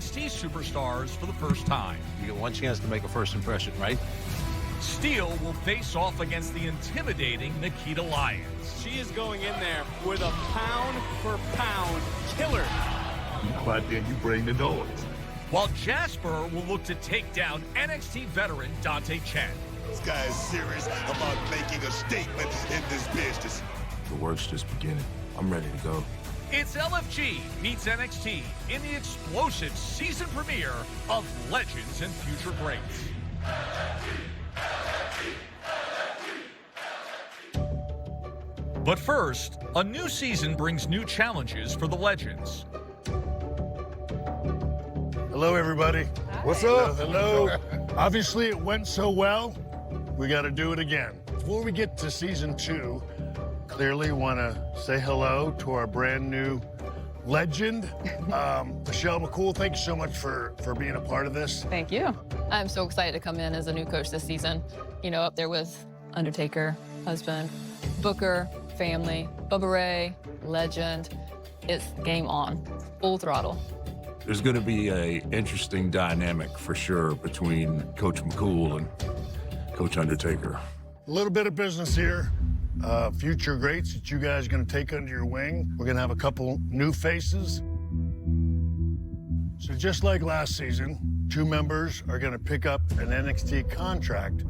NXT superstars for the first time. You get one chance to make a first impression, right? Steel will face off against the intimidating Nikita Lyons. She is going in there with a pound-for-pound killer. You go out there and you bring the noise. While Jasper will look to take down NXT veteran Dante Chen. This guy is serious about making a statement in this business. The work's just beginning. I'm ready to go. It's LFG meets NXT in the explosive season premiere of Legends and Future Greats. But first, a new season brings new challenges for the Legends. Hello, everybody. What's up? Hello. Obviously, it went so well, we got to do it again. Before we get to season 2, clearly want to say hello to our brand new legend, Michelle McCool. Thank you so much for being a part of this. Thank you. I'm so excited to come in as a new coach this season. You know, up there with Undertaker, husband, Booker, family, Bubba Ray, legend. It's game on, full throttle. There's going to be an interesting dynamic for sure between Coach McCool and Coach Undertaker. A little bit of business here. Future greats that you guys are going to take under your wing. We're going to have a couple new faces. So just like last season, 2 members are going to pick up an NXT contract.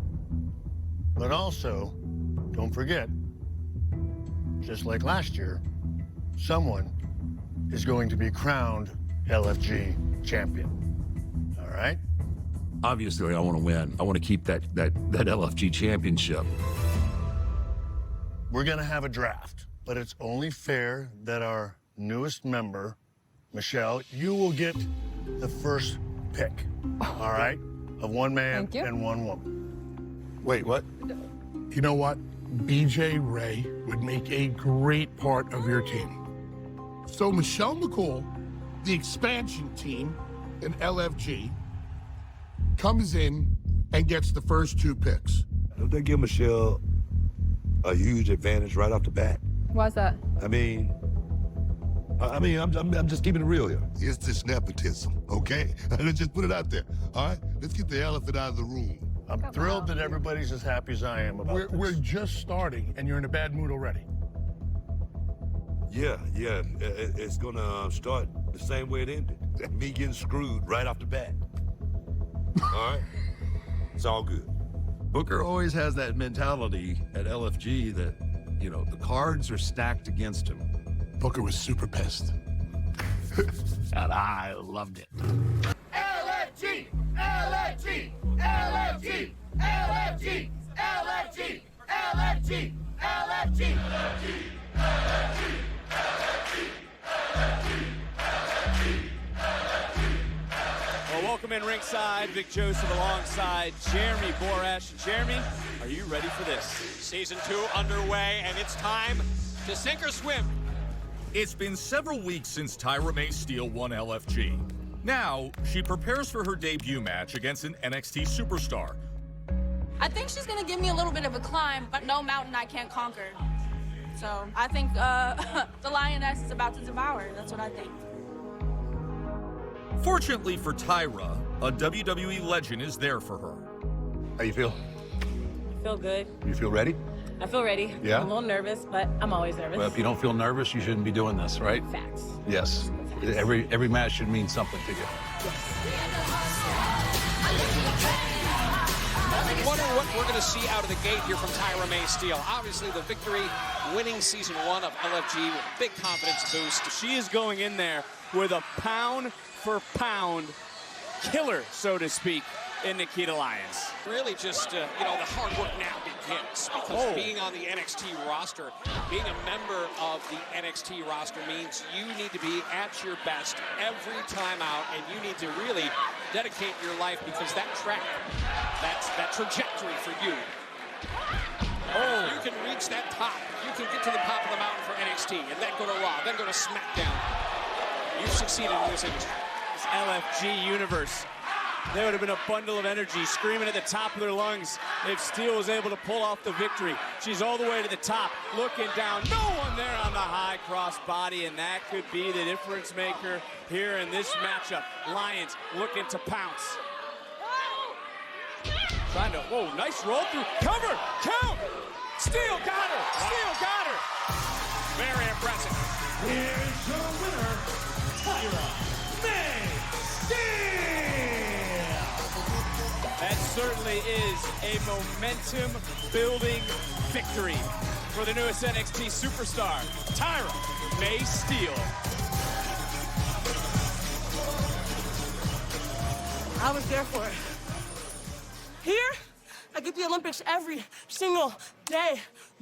But also, don't forget, just like last year, someone is going to be crowned LFG champion. All right? Obviously, I want to win. I want to keep that LFG championship. We're going to have a draft, but it's only fair that our newest member, Michelle, you will get the first pick, all right, of one man and one woman. Wait, what? You know what? BJ Ray would make a great part of your team. So Michelle McCool, the expansion team in LFG, comes in and gets the first 2 picks. Don't they give Michelle a huge advantage right off the bat? Why's that? I mean, I'm just keeping it real here. It's this nepotism, okay? Let's just put it out there, all right? Let's get the elephant out of the room. I'm thrilled that everybody's as happy as I am about this. We're just starting, and you're in a bad mood already. Yeah, it's gonna start the same way it ended. Me getting screwed right off the bat. All right? It's all good. Booker always has that mentality at LFG that, you know, the cards are stacked against him. Booker was super pissed. And I loved it. LFG! LFG! LFG! LFG! LFG! LFG! LFG! Well, welcome in ringside, Vic Joseph alongside Jeremy Borash. Jeremy, are you ready for this? Season 2 underway, and it's time to sink or swim. It's been several weeks since Tyra May Steel won LFG. Now, she prepares for her debut match against an NXT superstar. I think she's gonna give me a little bit of a climb, but no mountain I can't conquer. So I think the lioness is about to devour. That's what I think. Fortunately for Tyra, a WWE legend is there for her. How you feel? I feel good. You feel ready? I feel ready. Yeah? I'm a little nervous, but I'm always nervous. Well, if you don't feel nervous, you shouldn't be doing this, right? Facts. Yes. Every match should mean something to you. Wondering what we're going to see out of the gate here from Tyra May Steel. Obviously, the victory, winning season 1 of LFG with a big confidence boost. She is going in there with a pound-for-pound killer, so to speak, in Nikita Lyons. Really just, you know, the hard work now begins because being on the NXT roster, being a member of the NXT roster means you need to be at your best every time out, and you need to really dedicate your life because that track, that trajectory for you, you can reach that top. You can get to the top of the mountain for NXT and then go to Raw, then go to SmackDown. You've succeeded in this industry. This LFG universe They would have been a bundle of energy, screaming at the top of their lungs if Steel was able to pull off the victory. She's all the way to the top, looking down. No one there on the high cross body, and that could be the difference maker here in this matchup. Lions looking to pounce. Trying to, whoa, nice roll through. Cover, count. Steel got her. Steel got her. Very impressive. Here's your winner, Tyra May Steel. That certainly is a momentum-building victory for the newest NXT superstar, Tyra May Steel. I was there for it. Here, I get the Olympics every single day.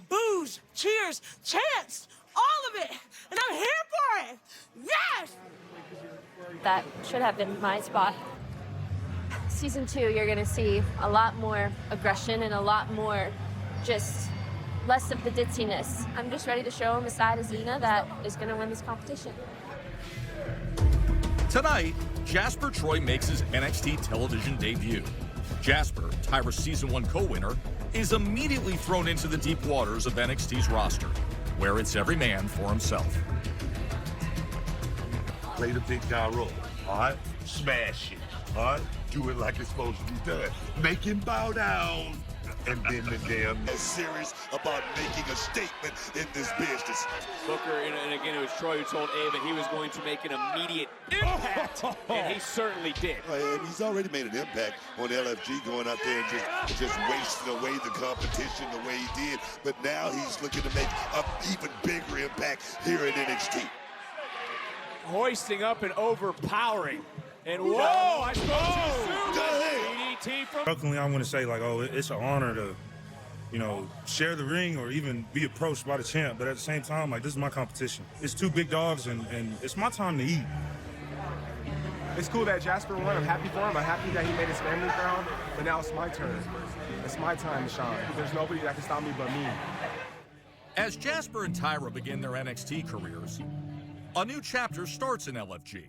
Boos, cheers, chants, all of it. And I'm here for it. Yes! That should have been my spot. Season 2, you're gonna see a lot more aggression and a lot more just less of the ditziness. I'm just ready to show him a side of Xena that is gonna win this competition. Tonight, Jasper Troy makes his NXT television debut. Jasper, Tyra's Season 1 co-winner, is immediately thrown into the deep waters of NXT's roster, where it's every man for himself. Play the big guy role, all right? Smash it, all right? Do it like it's supposed to be done. Make him bow down. And then the damn serious about making a statement in this business. Booker, and again, it was Troy who told Ava he was going to make an immediate impact, and he certainly did. And he's already made an impact on LFG, going out there and just wasting away the competition the way he did. But now he's looking to make an even bigger impact here at NXT. Hoisting up and overpowering. And whoa, I spoke too soon. DDT from... Jokingly, I want to say, like, oh, it's an honor to, you know, share the ring or even be approached by the champ. But at the same time, like, this is my competition. It's two big dogs, and it's my time to eat. It's cool that Jasper won. I'm happy for him. I'm happy that he made his family proud. But now it's my turn. It's my time to shine. There's nobody that can stop me but me. As Jasper and Tyra begin their NXT careers, a new chapter starts in LFG,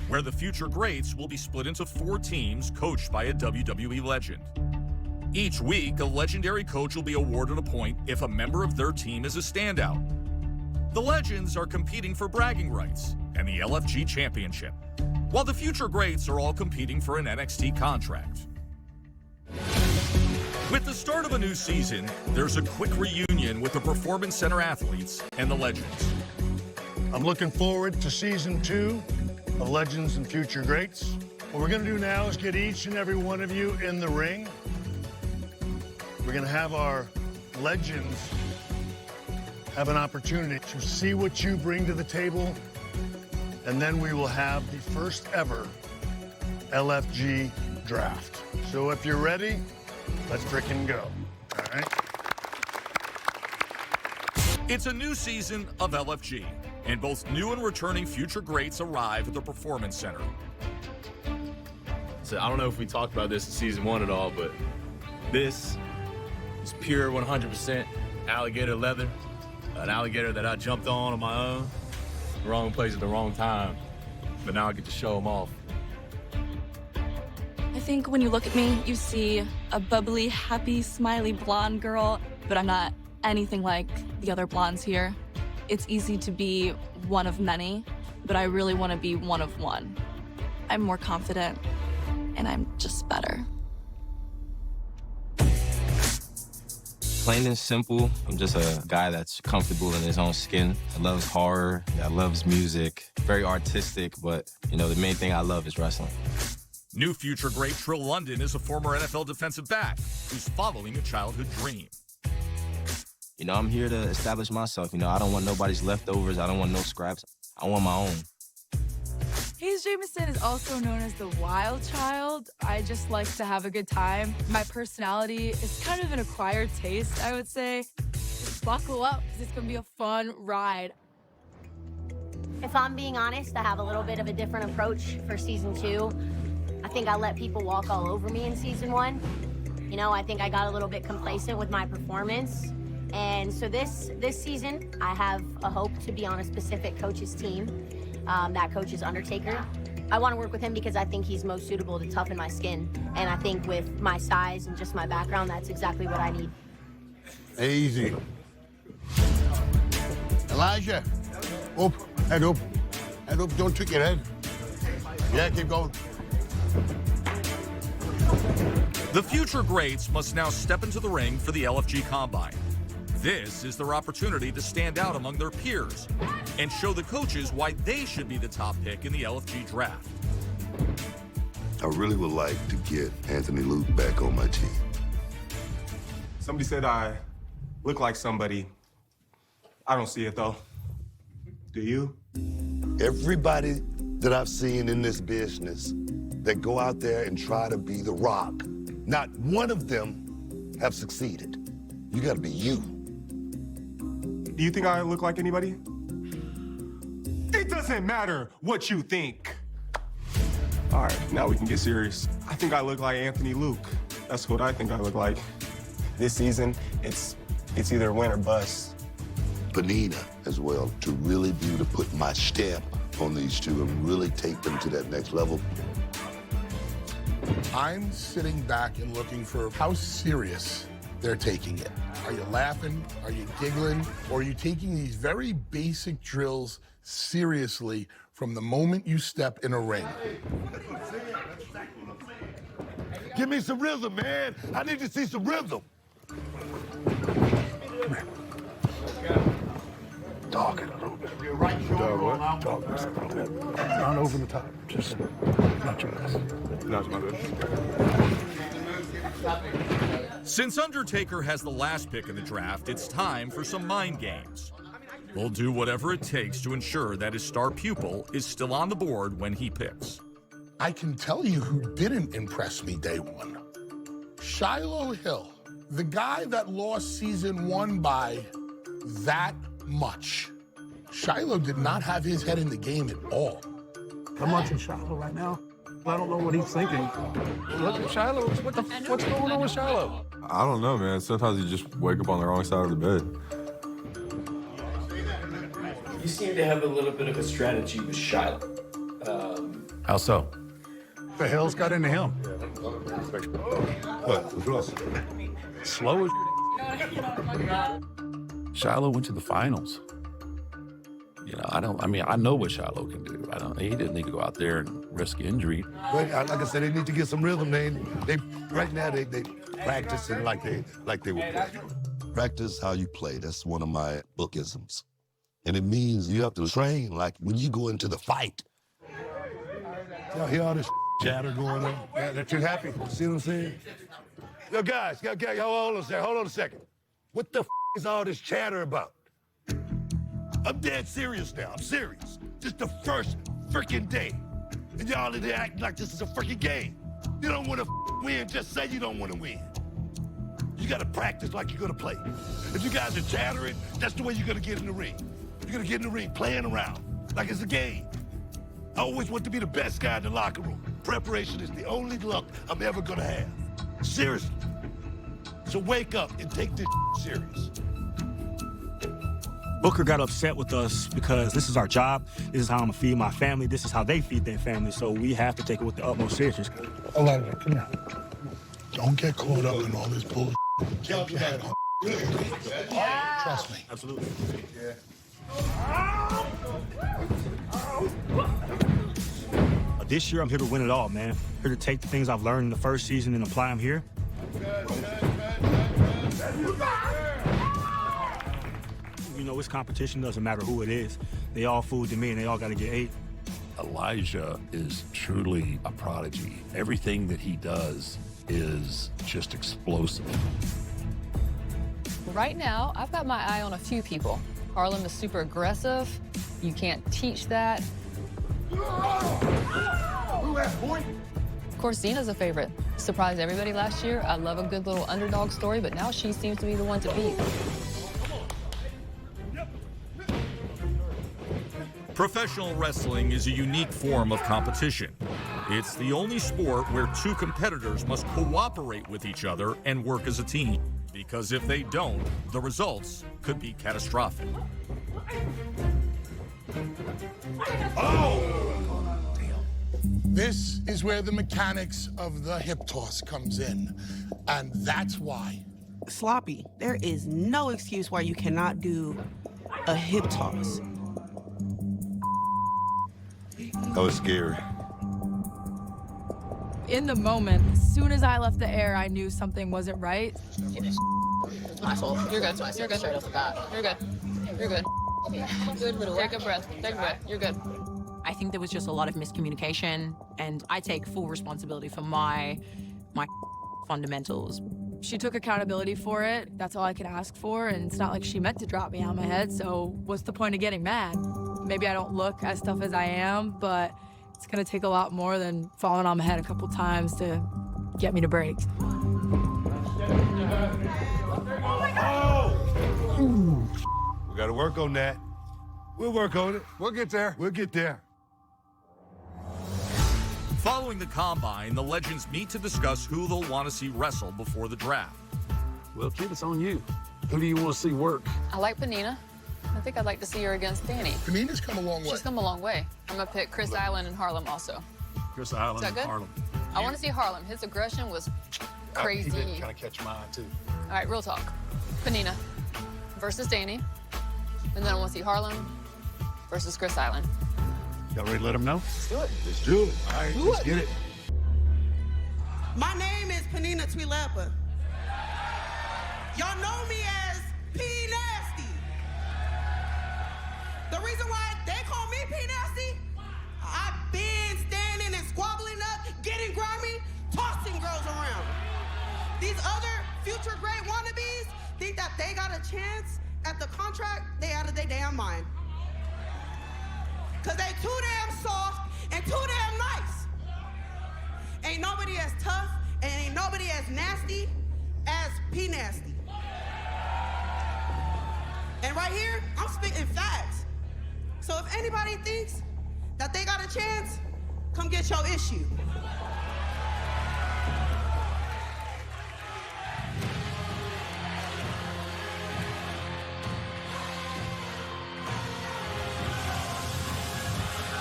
where the future greats will be split into 4 teams coached by a WWE legend. Each week, a legendary coach will be awarded a point if a member of their team is a standout. The legends are competing for bragging rights and the LFG championship, while the future greats are all competing for an NXT contract. With the start of a new season, there's a quick reunion with the Performance Center athletes and the legends. I'm looking forward to Season 2 of Legends and Future Greats. What we're gonna do now is get each and every one of you in the ring. We're gonna have our legends have an opportunity to see what you bring to the table, and then we will have the first ever LFG draft. So if you're ready, let's frickin' go, all right? It's a new season of LFG, and both new and returning future greats arrive at the Performance Center. So I don't know if we talked about this in Season 1 at all, but this is pure 100% alligator leather. An alligator that I jumped on my own. Wrong place at the wrong time. But now I get to show them off. I think when you look at me, you see a bubbly, happy, smiley blonde girl, but I'm not anything like the other blondes here. It's easy to be one of many, but I really want to be one of one. I'm more confident, and I'm just better. Plain and simple, I'm just a guy that's comfortable in his own skin. That loves horror, that loves music, very artistic, but, you know, the main thing I love is wrestling. New future great Trill London is a former NFL defensive back who's following a childhood dream. You know, I'm here to establish myself. You know, I don't want nobody's leftovers. I don't want no scraps. I want my own. Hayes Jamison is also known as the wild child. I just like to have a good time. My personality is kind of an acquired taste, I would say. Just buckle up, because it's going to be a fun ride. If I'm being honest, I have a little bit of a different approach for Season 2. I think I let people walk all over me in Season 1. You know, I think I got a little bit complacent with my performance. And so this season, I have a hope to be on a specific coach's team. That coach is Undertaker. I want to work with him because I think he's most suitable to toughen my skin. And I think with my size and just my background, that's exactly what I need. Easy. Elijah, up, head up. Head up, don't trick your head. Yeah, keep going. The future greats must now step into the ring for the LFG Combine. This is their opportunity to stand out among their peers and show the coaches why they should be the top pick in the LFG draft. I really would like to get Anthony Luke back on my team. Somebody said I look like somebody. I don't see it, though. Do you? Everybody that I've seen in this business that go out there and try to be The Rock, not one of them have succeeded. You gotta be you. Do you think I look like anybody? It doesn't matter what you think. All right, now we can get serious. I think I look like Anthony Luke. That's what I think I look like. This season, it's either win or bust. Penina as well, to really be able to put my stamp on these two and really take them to that next level. I'm sitting back and looking for how serious they're taking it. Are you laughing? Are you giggling? Or are you taking these very basic drills seriously from the moment you step in a ring? Give me some rhythm, man. I need to see some rhythm. Talk it a little bit. Your right shoulder roll out. Talk it a little bit. Not over the top. Just not your best. Not my best. Since Undertaker has the last pick in the draft, it's time for some mind games. He'll do whatever it takes to ensure that his star pupil is still on the board when he picks. I can tell you who didn't impress me day one. Shiloh Hill, the guy that lost season 1 by that much. Shiloh did not have his head in the game at all. I'm watching Shiloh right now. I don't know what he's thinking. Look at Shiloh. What's going on with Shiloh? I don't know, man. Sometimes you just wake up on the wrong side of the bed. You seem to have a little bit of a strategy with Shiloh. How so? The hell's got into him? What? Slow as Shiloh went to the finals. You know, I know what Shiloh can do. He didn't need to go out there and risk injury. But like I said, they need to get some rhythm. They right now they practicing like they were playing. Practice how you play. That's one of my bookisms. And it means you have to train like when you go into the fight. Y'all hear all this chatter going on? Yeah, they're too happy. See what I'm saying? Yo, guys, hold on a second. What the is all this chatter about? I'm dead serious now. I'm serious. This is the first freaking day. And y'all are acting like this is a freaking game. You don't want to win, just say you don't want to win. You got to practice like you're going to play. If you guys are chattering, that's the way you're going to get in the ring. You're going to get in the ring playing around like it's a game. I always want to be the best guy in the locker room. Preparation is the only luck I'm ever going to have. Seriously. So wake up and take this serious. Booker got upset with us because this is our job. This is how I'm gonna feed my family. This is how they feed their family. So we have to take it with the utmost seriousness. Elijah, come here. Don't get caught up in all this bullshit. Keep your head on. Trust me. Absolutely. This year, I'm here to win it all, man. Here to take the things I've learned in the first season and apply them here. You know, this competition doesn't matter who it is. They all food to me, and they all got to get ate. Elijah is truly a prodigy. Everything that he does is just explosive. Right now, I've got my eye on a few people. Harlem is super aggressive. You can't teach that. Of course, Zena's a favorite. Surprised everybody last year. I love a good little underdog story, but now she seems to be the one to beat. Professional wrestling is a unique form of competition. It's the only sport where two competitors must cooperate with each other and work as a team. Because if they don't, the results could be catastrophic. This is where the mechanics of the hip toss comes in, and that's why. Sloppy. There is no excuse why you cannot do a hip toss. That was scary. In the moment, as soon as I left the air, I knew something wasn't right. Asshole. You're good. You're good. You're good. You're good. Good little. Take a breath. Take a breath. You're good. I think there was just a lot of miscommunication, and I take full responsibility for my fundamentals. She took accountability for it. That's all I can ask for, and it's not like she meant to drop me on my head, so what's the point of getting mad? Maybe I don't look as tough as I am, but it's gonna take a lot more than falling on my head a couple times to get me to break. We gotta work on that. We'll work on it. We'll get there. We'll get there. Following the combine, the legends meet to discuss who they'll want to see wrestle before the draft. Well, kid, it's on you. Who do you want to see work? I like Penina. I think I'd like to see her against Dani. Penina's come a long way. She's come a long way. I'm gonna pick Chris Island and Harlem also. Chris Island Is that and good? Harlem. I want to see Harlem. His aggression was crazy. He did kind of catch mine, too. All right, real talk. Penina versus Dani. And then I want to see Harlem versus Chris Island. Y'all ready to let him know? Let's do it. Let's do it. All right, let's get it. My name is Penina Tuilaepa. Y'all know me as P Nasty. The reason why they call me P Nasty, I've been standing and squabbling up, getting grimy, tossing girls around. These other future great wannabes think that they got a chance at the contract, they out of their damn mind. Cause they too damn soft and too damn nice. Ain't nobody as tough and ain't nobody as nasty as P Nasty. And right here, I'm spitting facts. So if anybody thinks that they got a chance, come get your issue.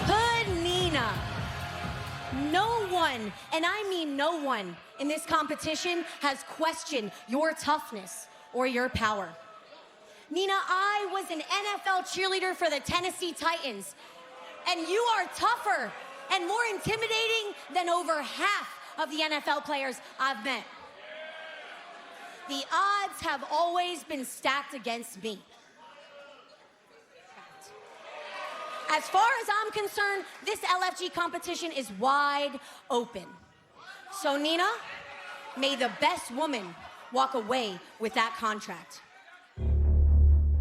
Penina. No one, and I mean no one, in this competition has questioned your toughness or your power. Nina, I was an NFL cheerleader for the Tennessee Titans, and you are tougher and more intimidating than over half of the NFL players I've met. The odds have always been stacked against me. As far as I'm concerned, this LFG competition is wide open. So Nina, may the best woman walk away with that contract.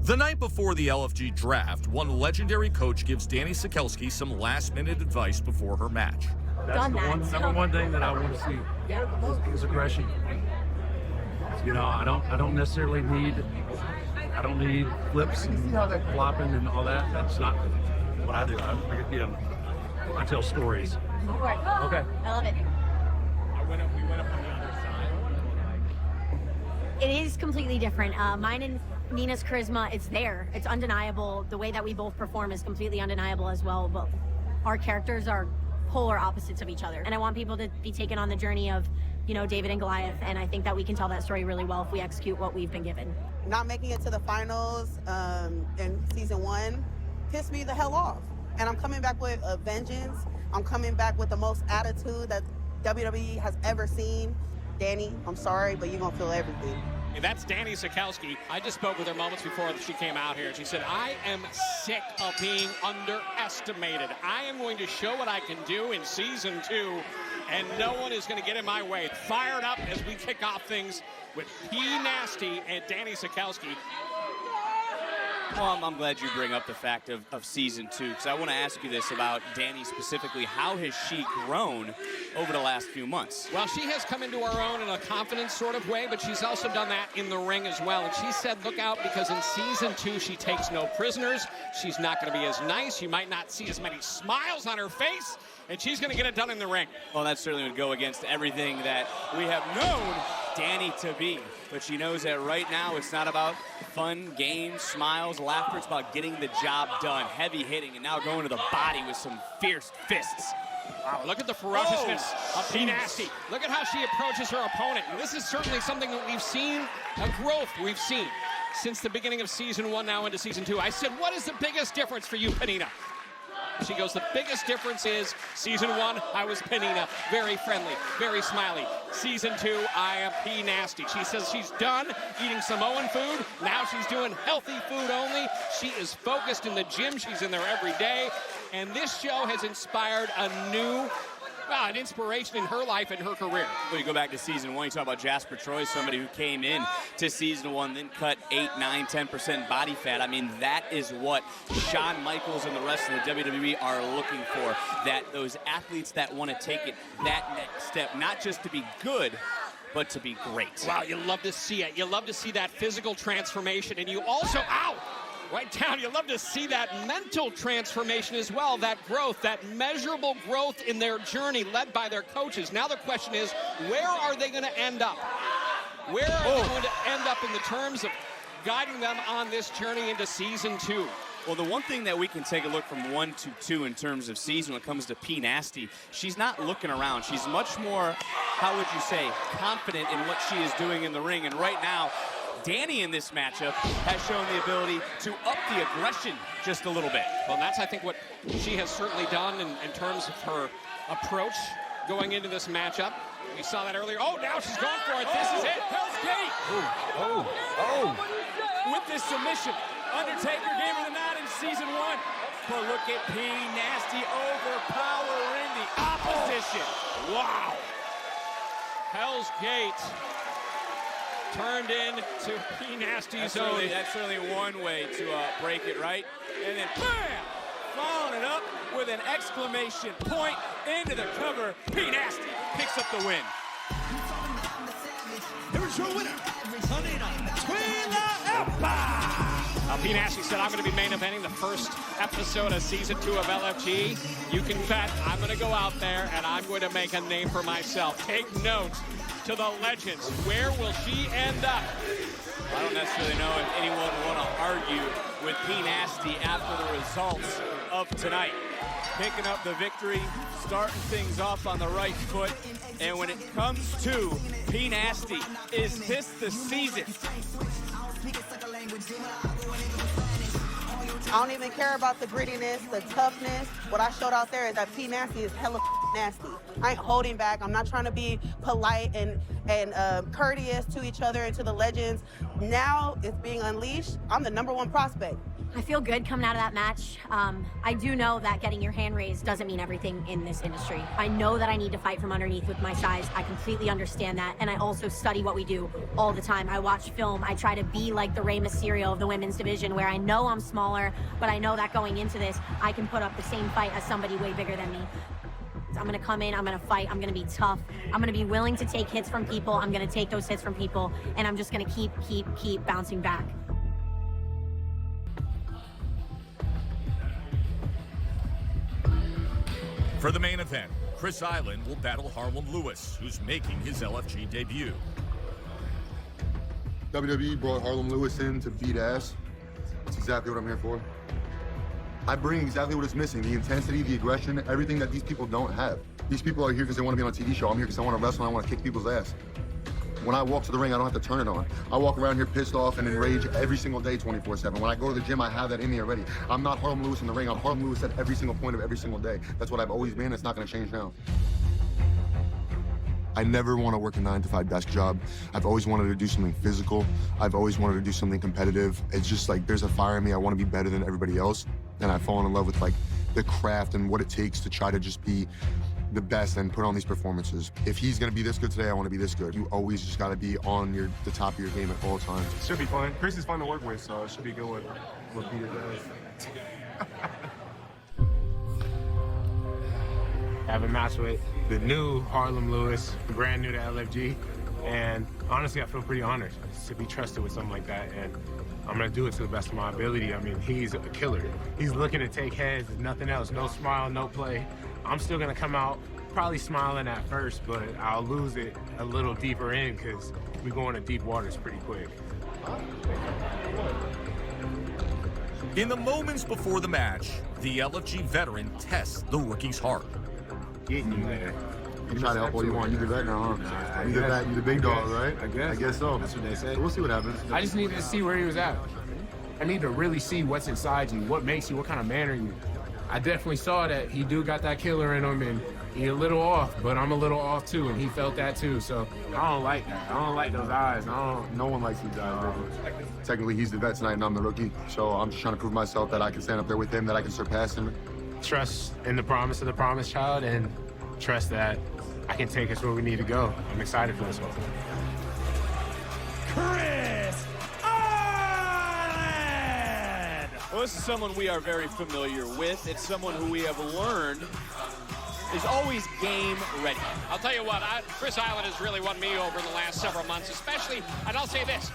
The night before the LFG draft, one legendary coach gives Dani Sekelsky some last-minute advice before her match. That's the number one thing that I want to see is aggression. You know, I don't necessarily need flips and flopping and all that. That's not what I do. I tell stories. Okay. I love it. We went up on the other side. It is completely different. Mine and Nina's charisma, it's there. It's undeniable. The way that we both perform is completely undeniable as well. But our characters are polar opposites of each other. And I want people to be taken on the journey of, you know, David and Goliath. And I think that we can tell that story really well if we execute what we've been given. Not making it to the finals in season 1 pissed me the hell off. And I'm coming back with a vengeance. I'm coming back with the most attitude that WWE has ever seen. Dani, I'm sorry, but you're gonna feel everything. And that's Dani Sekelsky. I just spoke with her moments before she came out here. She said, I am sick of being underestimated. I am going to show what I can do in season 2, and no one is going to get in my way. Fired up as we kick off things with P Nasty and Dani Sekelsky. Well, I'm glad you bring up the fact of season 2, because I want to ask you this about Dani specifically. How has she grown over the last few months? Well, she has come into her own in a confidence sort of way, but she's also done that in the ring as well. And she said, look out, because in season 2, she takes no prisoners. She's not going to be as nice. You might not see as many smiles on her face, and she's going to get it done in the ring. Well, that certainly would go against everything that we have known Dani to be. But she knows that right now it's not about fun, games, smiles, laughter. It's about getting the job done, heavy hitting, and now going to the body with some fierce fists. Wow, look at the ferociousness of P. Nasty. Look at how she approaches her opponent. And this is certainly something that we've seen, a growth we've seen since the beginning of season 1, now into season 2. I said, what is the biggest difference for you, Penina? She goes, the biggest difference is season 1, I was Penina, very friendly, very smiley. Season 2, I am P. Nasty. She says she's done eating Samoan food. Now she's doing healthy food only. She is focused in the gym. She's in there every day. And this show has inspired a new, well, an inspiration in her life and her career. When you go back to season 1, you talk about Jasper Troy, somebody who came in to season 1, then cut 8, 9, 10% body fat. I mean, that is what Shawn Michaels and the rest of the WWE are looking for. That those athletes that want to take it that next step, not just to be good, but to be great. Wow, you love to see it. You love to see that physical transformation, and you also, ow! Right down, you love to see that mental transformation as well, that growth, that measurable growth in their journey led by their coaches. Now the question is, where are they going to end up? Where are they going to end up in the terms of guiding them on this journey into season 2? Well, the one thing that we can take a look from 1 to 2 in terms of season when it comes to P. Nasty, she's not looking around. She's much more, how would you say, confident in what she is doing in the ring. And right now, Dani in this matchup has shown the ability to up the aggression just a little bit. Well, that's, I think, what she has certainly done in terms of her approach going into this matchup. We saw that earlier. Oh, now she's going for it. This is it. Hell's Gate. With this submission, Undertaker gave her the nod in season 1. But look at P. Nasty overpowering the opposition. Wow. Hell's Gate turned into P. Nasty's own. That's certainly one way to break it, right? And then bam! Following it up with an exclamation point into the cover. P. Nasty picks up the win. Here's your winner, Penina, Tuilaepa. P. Nasty said, I'm going to be main eventing the first episode of season 2 of LFG. You can bet I'm going to go out there and I'm going to make a name for myself. Take note to the legends. Where will she end up? I don't necessarily know if anyone will want to argue with P. Nasty after the results of tonight. Picking up the victory, starting things off on the right foot. And when it comes to P. Nasty, is this the season? I don't even care about the grittiness, the toughness. What I showed out there is that P. Nasty is hella nasty. I ain't holding back. I'm not trying to be polite and courteous to each other and to the legends. Now it's being unleashed. I'm the #1 prospect. I feel good coming out of that match. I do know that getting your hand raised doesn't mean everything in this industry. I know that I need to fight from underneath with my size. I completely understand that. And I also study what we do all the time. I watch film. I try to be like the Rey Mysterio of the women's division, where I know I'm smaller, but I know that going into this, I can put up the same fight as somebody way bigger than me. I'm gonna come in, I'm gonna fight, I'm gonna be tough. I'm gonna be willing to take hits from people. I'm gonna take those hits from people, and I'm just gonna keep bouncing back. For the main event, Chris Island will battle Harlem Lewis, who's making his LFG debut. WWE brought Harlem Lewis in to beat ass. That's exactly what I'm here for. I bring exactly what is missing, the intensity, the aggression, everything that these people don't have. These people are here because they want to be on a TV show. I'm here because I want to wrestle and I want to kick people's ass. When I walk to the ring, I don't have to turn it on. I walk around here pissed off and enraged every single day, 24/7. When I go to the gym, I have that in me already. I'm not Harlem Lewis in the ring. I'm Harlem Lewis at every single point of every single day. That's what I've always been. It's not going to change now. I never want to work a 9-to-5 desk job. I've always wanted to do something physical. I've always wanted to do something competitive. It's just like there's a fire in me. I want to be better than everybody else. And I've fallen in love with like the craft and what it takes to try to just be the best and put on these performances. If he's gonna be this good today, I wanna be this good. You always just gotta be on the top of your game at all times. Should be fun. Chris is fun to work with, so it should be a good one. What Peter does. I have a match with the new Harlem Lewis, brand new to LFG, and honestly, I feel pretty honored to be trusted with something like that, and I'm gonna do it to the best of my ability. I mean, he's a killer. He's looking to take heads, nothing else, no smile, no play. I'm still gonna come out probably smiling at first, but I'll lose it a little deeper in because we go into deep waters pretty quick. In the moments before the match, the LFG veteran tests the rookie's heart. getting you there. You try to help all you want. You the vet now, huh? You the vet, you the big dog, right? I guess so. That's what they say. We'll see what happens. I just needed to see where he was at. I need to really see what's inside you, what makes you, what kind of man are you. I definitely saw that he do got that killer in him, and he a little off, but I'm a little off too, and he felt that too. So I don't like that. I don't like those eyes. No one likes these eyes. Technically, he's the vet tonight, and I'm the rookie. So I'm just trying to prove myself that I can stand up there with him, that I can surpass him. Trust in the promise of the promised child, and trust that I can take us where we need to go. I'm excited for this one. Chris Island! Well, this is someone we are very familiar with. It's someone who we have learned is always game ready. I'll tell you what, Chris Island has really won me over in the last several months, especially, and I'll say this,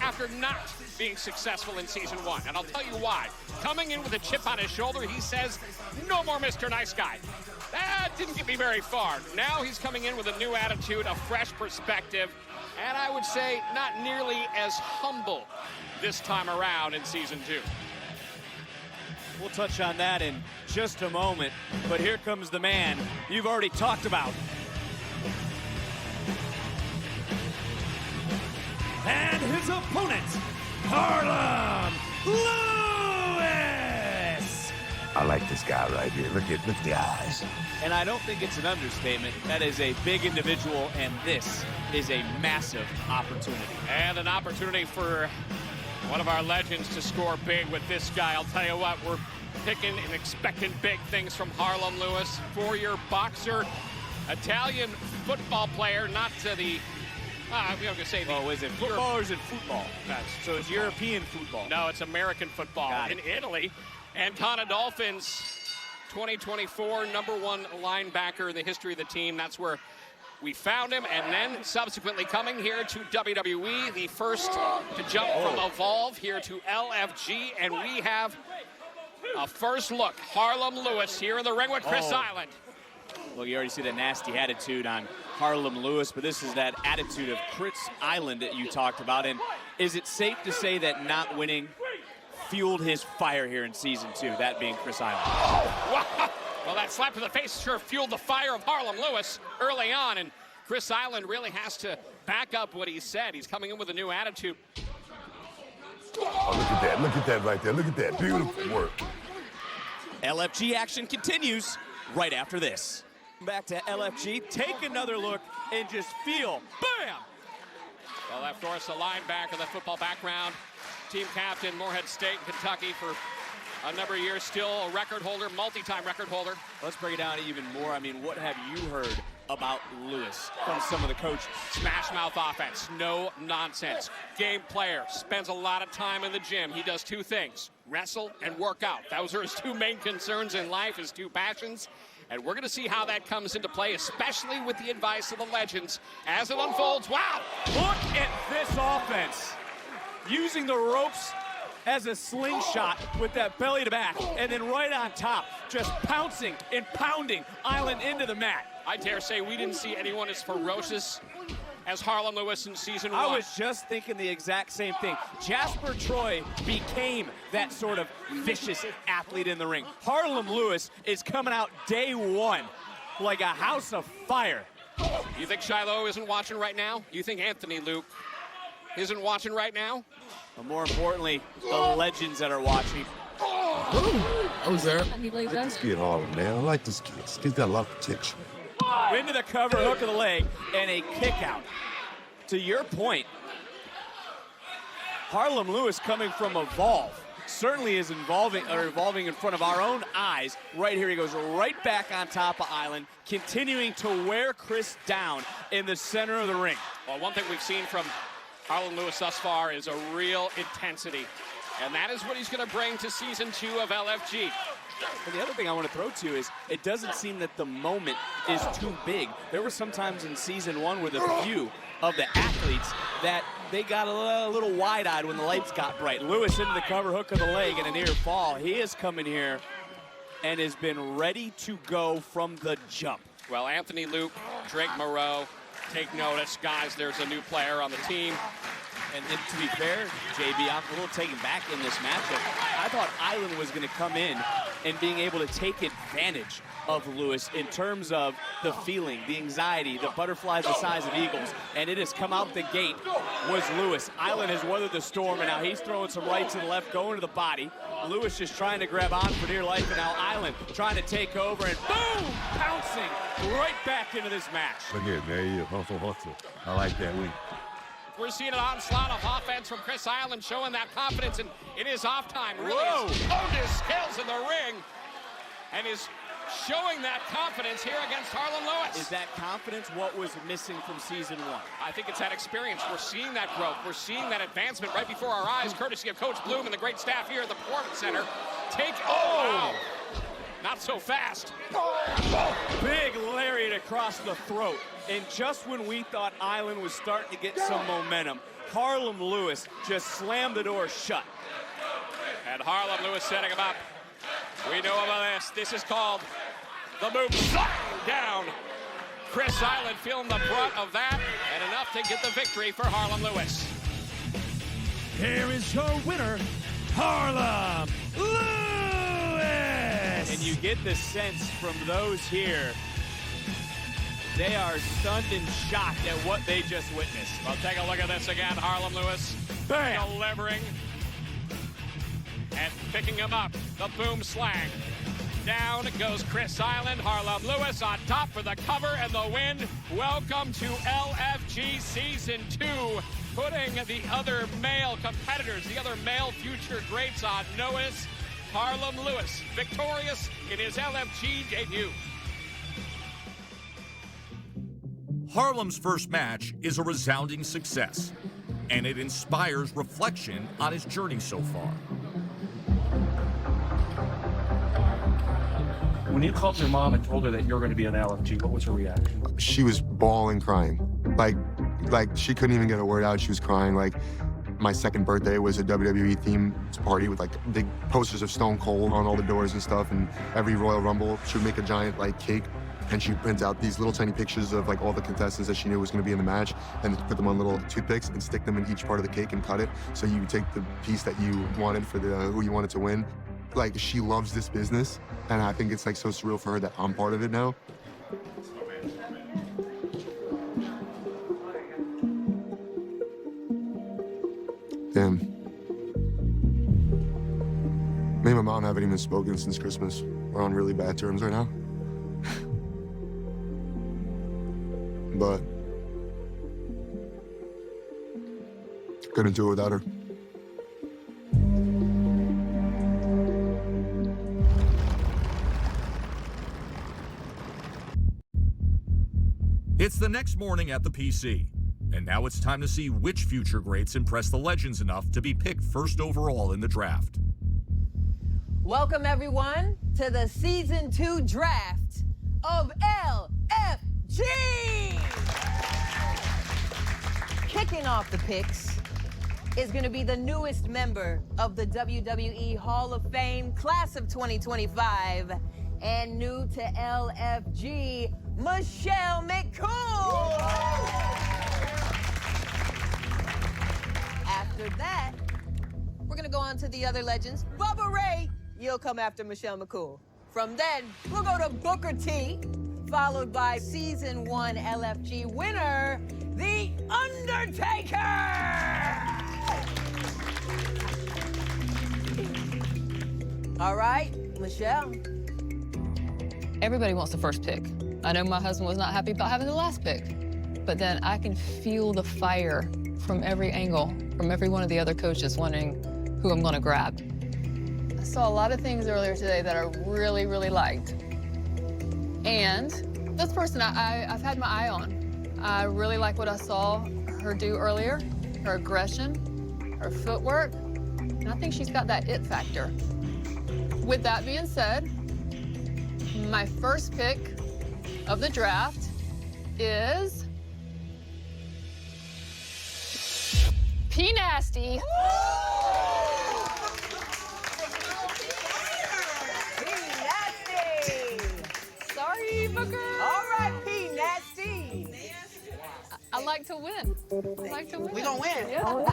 after not being successful in season 1. And I'll tell you why. Coming in with a chip on his shoulder, he says, no more Mr. Nice Guy. That didn't get me very far. Now he's coming in with a new attitude, a fresh perspective, and I would say not nearly as humble this time around in season 2. We'll touch on that in just a moment, but here comes the man you've already talked about. And his opponent, Harlem Lewis! I like this guy right here. Look at the eyes. And I don't think it's an understatement. That is a big individual, and this is a massive opportunity. And an opportunity for one of our legends to score big with this guy. I'll tell you what, we're picking and expecting big things from Harlem Lewis. 4-year boxer, Italian football player, not to the... I'm going to say the... Oh, is it football or is it football? So it's European football. No, it's American football in Italy. Ancona Dolphins, 2024 #1 linebacker in the history of the team. That's where we found him, and then subsequently coming here to WWE, the first to jump from Evolve here to LFG, and we have a first look. Harlem Lewis here in the ring with Chris Island. Well, you already see the nasty attitude on Harlem Lewis, but this is that attitude of Chris Island that you talked about. And is it safe to say that not winning fueled his fire here in season 2, that being Chris Island? Well, that slap to the face sure fueled the fire of Harlem Lewis early on, and Chris Island really has to back up what he said. He's coming in with a new attitude. Oh, look at that. Look at that right there. Look at that. Beautiful work. LFG action continues right after this. Back to LFG. Take another look and just feel, bam! Well, of course, the linebacker, the football background, team captain, Morehead State, Kentucky for a number of years, still a record holder, multi-time record holder. Let's break it down even more. I mean, what have you heard about Lewis from some of the coaches? Smash mouth offense, no nonsense. Game player, spends a lot of time in the gym. He does 2 things, wrestle and work out. Those are his 2 main concerns in life, his 2 passions. And we're going to see how that comes into play, especially with the advice of the legends as it unfolds. Wow! Look at this offense. Using the ropes as a slingshot with that belly to back, and then right on top, just pouncing and pounding Island into the mat. I dare say we didn't see anyone as ferocious as Harlem Lewis in season 1. I was just thinking the exact same thing. Jasper Troy became that sort of vicious athlete in the ring. Harlem Lewis is coming out day 1 like a house of fire. You think Shiloh isn't watching right now? You think Anthony Luke isn't watching right now? But more importantly, the legends that are watching. I was there. This kid Harlem, man. I like this kid. This kid's got a lot of protection. Into the cover, hook of the leg, and a kick out. To your point, Harlem Lewis coming from Evolve certainly is evolving in front of our own eyes. Right here, he goes right back on top of Island, continuing to wear Chris down in the center of the ring. Well, one thing we've seen from Harlem Lewis thus far is a real intensity, and that is what he's going to bring to season 2 of LFG. And the other thing I want to throw to is it doesn't seem that the moment is too big. There were some times in season 1 with a few of the athletes that they got a little wide-eyed when the lights got bright. Lewis into the cover, hook of the leg, and a near fall. He is coming here and has been ready to go from the jump. Well, Anthony Luke, Drake Moreau, take notice. Guys, there's a new player on the team. And to be fair, JB, I'm a little taken back in this matchup. I thought Island was going to come in and being able to take advantage of Lewis in terms of the feeling, the anxiety, the butterflies the size of eagles, and it has come out the gate was Lewis. Island has weathered the storm, and now he's throwing some right to the left, going to the body. Lewis just trying to grab on for dear life, and now Island trying to take over, and boom, pouncing right back into this match. Look at it, there he is, hustle. I like that wing. We're seeing an onslaught of offense from Chris Island, showing that confidence, and it is off time. Really has honed his skills in the ring, and is showing that confidence here against Harlem Lewis. Is that confidence what was missing from season 1? I think it's that experience. We're seeing that growth. We're seeing that advancement right before our eyes, courtesy of Coach Bloom and the great staff here at the Performance Center. Wow. Not so fast. Big lariat across the throat. And just when we thought Island was starting to get some momentum, Harlem Lewis just slammed the door shut. And Harlem Lewis setting him up. We know about this. This is called the move down. Chris Island feeling the brunt of that, and enough to get the victory for Harlem Lewis. Here is your winner, Harlem Lewis! And you get the sense from those here, they are stunned and shocked at what they just witnessed. Well, take a look at this again. Harlem Lewis delivering and picking him up. The boom slang. Down goes Chris Island. Harlem Lewis on top for the cover and the win. Welcome to LFG Season 2. Putting the other male competitors, the other male future greats on notice. Harlem Lewis victorious in his LFG debut. Harlem's first match is a resounding success, and it inspires reflection on his journey so far. When you called your mom and told her that you're going to be on LFG, what was her reaction? She was bawling, crying. Like she couldn't even get a word out. She was crying. Like, my second birthday was a WWE themed party with like big posters of Stone Cold on all the doors and stuff. And every Royal Rumble, she would make a giant like cake, and she'd print out these little tiny pictures of like all the contestants that she knew was going to be in the match, and put them on little toothpicks and stick them in each part of the cake and cut it. So you would take the piece that you wanted for the who you wanted to win. Like, she loves this business, and I think it's like so surreal for her that I'm part of it now. Damn. Me and my mom haven't even spoken since Christmas. We're on really bad terms right now. But couldn't do it without her. It's the next morning at the PC, and now it's time to see which future greats impress the legends enough to be picked first overall in the draft. Welcome, everyone, to the Season 2 draft of LFG! Kicking off the picks is going to be the newest member of the WWE Hall of Fame class of 2025, and new to LFG, Michelle McCool. After that, we're gonna go on to the other legends. Bubba Ray, you'll come after Michelle McCool. From then, we'll go to Booker T, followed by Season 1 LFG winner, The Undertaker. All right, Michelle. Everybody wants the first pick. I know my husband was not happy about having the last pick, but then I can feel the fire from every angle, from every one of the other coaches wanting who I'm gonna grab. I saw a lot of things earlier today that I really, really liked. And this person I've had my eye on. I really like what I saw her do earlier, her aggression, her footwork, and I think she's got that it factor. With that being said, my first pick of the draft is P Nasty. Sorry, Booker. All right, P Nasty. I like to win. I like to win. We gonna win. Yeah. Oh,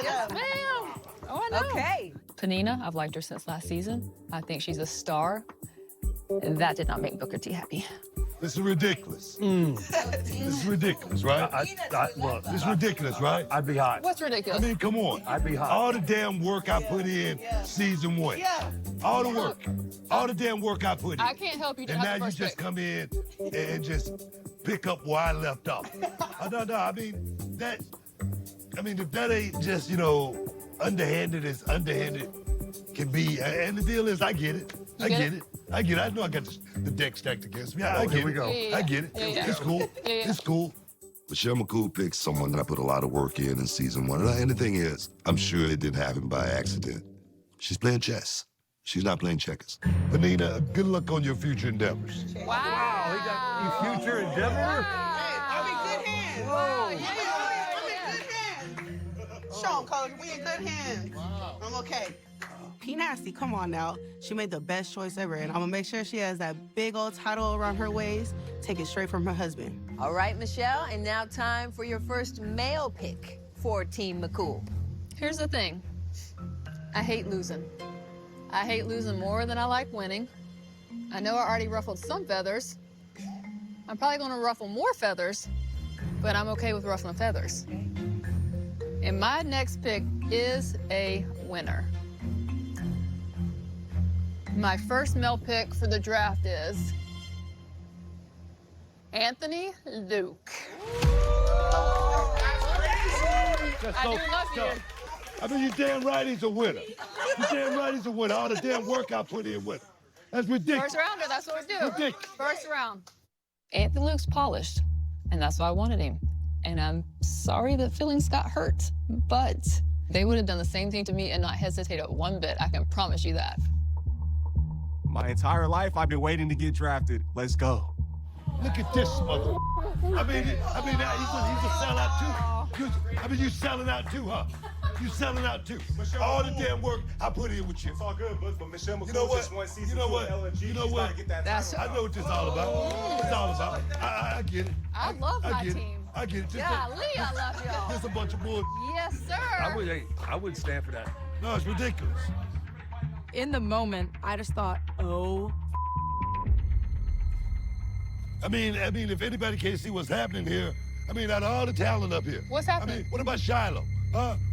Yes, ma'am. Oh, I know. Okay. Penina, I've liked her since last season. I think she's a star. And that did not make Booker T happy. This is ridiculous. This is ridiculous, right? Look, this is ridiculous, right? I'd be hot. What's ridiculous? I mean, come on. I'd be hot. All the damn work I put in season 1. Yeah. All the work. All the damn work I put in. I can't help you to And have now the you first just pick. come in and just pick up where I left off. No, I mean, if that ain't just, underhanded as underhanded can be. And the deal is, I get it. I get it. I know I got the deck stacked against me. I get Here we it. go. I get it. Yeah. It's cool. It's cool. Michelle McCool picked someone that I put a lot of work in season 1. And the thing is, I'm sure it didn't happen by accident. She's playing chess. She's not playing checkers. Panina, good luck on your future endeavors. Wow, he got you future endeavor. I'm in good hands. Whoa. I'm in good hands. Show 'em, Coach. We in good hands. I'm okay. P Nasty, come on now. She made the best choice ever, and I'm gonna make sure she has that big old title around her waist. Take it straight from her husband. All right, Michelle, and now time for your first male pick for Team McCool. Here's the thing. I hate losing. I hate losing more than I like winning. I know I already ruffled some feathers. I'm probably gonna ruffle more feathers, but I'm okay with ruffling feathers. And my next pick is a winner. My first male pick for the draft is Anthony Luke. I do love you. I mean, you damn right he's a winner. You damn right he's a winner. All the damn work I put in with him. That's ridiculous. First rounder, that's what we do. Ridiculous. First round. Anthony Luke's polished, and that's why I wanted him. And I'm sorry that feelings got hurt, but they would have done the same thing to me and not hesitated one bit. I can promise you that. My entire life, I've been waiting to get drafted. Let's go. Look at this mother. I mean, he's a sellout too. You selling out too, huh? You selling out too. All the damn work I put in with you. It's all good, but Michelle McCool You know what? just won season You know 2 what? of LFG. You know She's what? gotta get that That's- title. I know what this is all about. It's all about. I get it. I love my get team. It. I get it. Golly, I love y'all. Just a bunch of bull. Yes, sir. I would stand for that. No, it's ridiculous. In the moment, I just thought, oh. I mean, if anybody can't see what's happening here, out of all the talent up here. What's happening? I mean, what about Shiloh?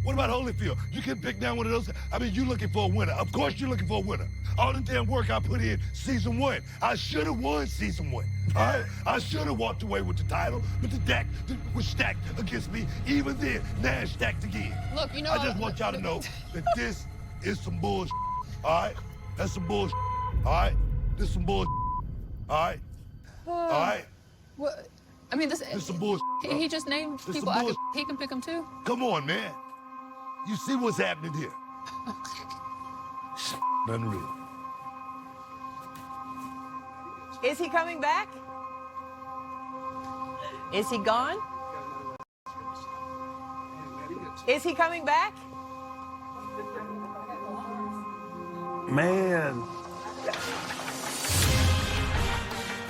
What about Holyfield? You can pick down one of those. You looking for a winner. Of course you're looking for a winner. All the damn work I put in season 1. I should have won season 1. All right? I should have walked away with the title, but the deck was stacked against me. Even then, Nash stacked again. Look, you know. I just want y'all to know that this is some bullshit. All right? That's some bullshit. All right? This is some bullshit. All right? All right? What? I mean, this is some bullshit. He just named This people. some He can pick them too. Come on, man. You see what's happening here. Unreal. Is he coming back? Is he gone? Is he coming back? Man.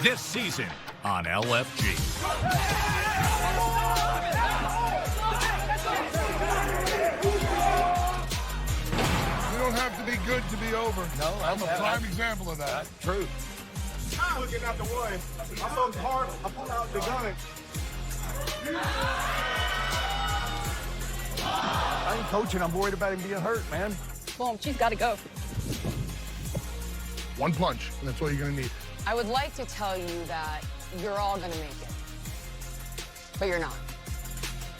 This season on LFG. You don't have to be good to be over. No, I'm a prime example of that. That's true. I'm looking at the one. I'm so hard. I pulled out the gun. I ain't coaching. I'm worried about him being hurt, man. Boom, she's got to go. One punch, and that's all you're gonna need. I would like to tell you that you're all gonna make it, but you're not.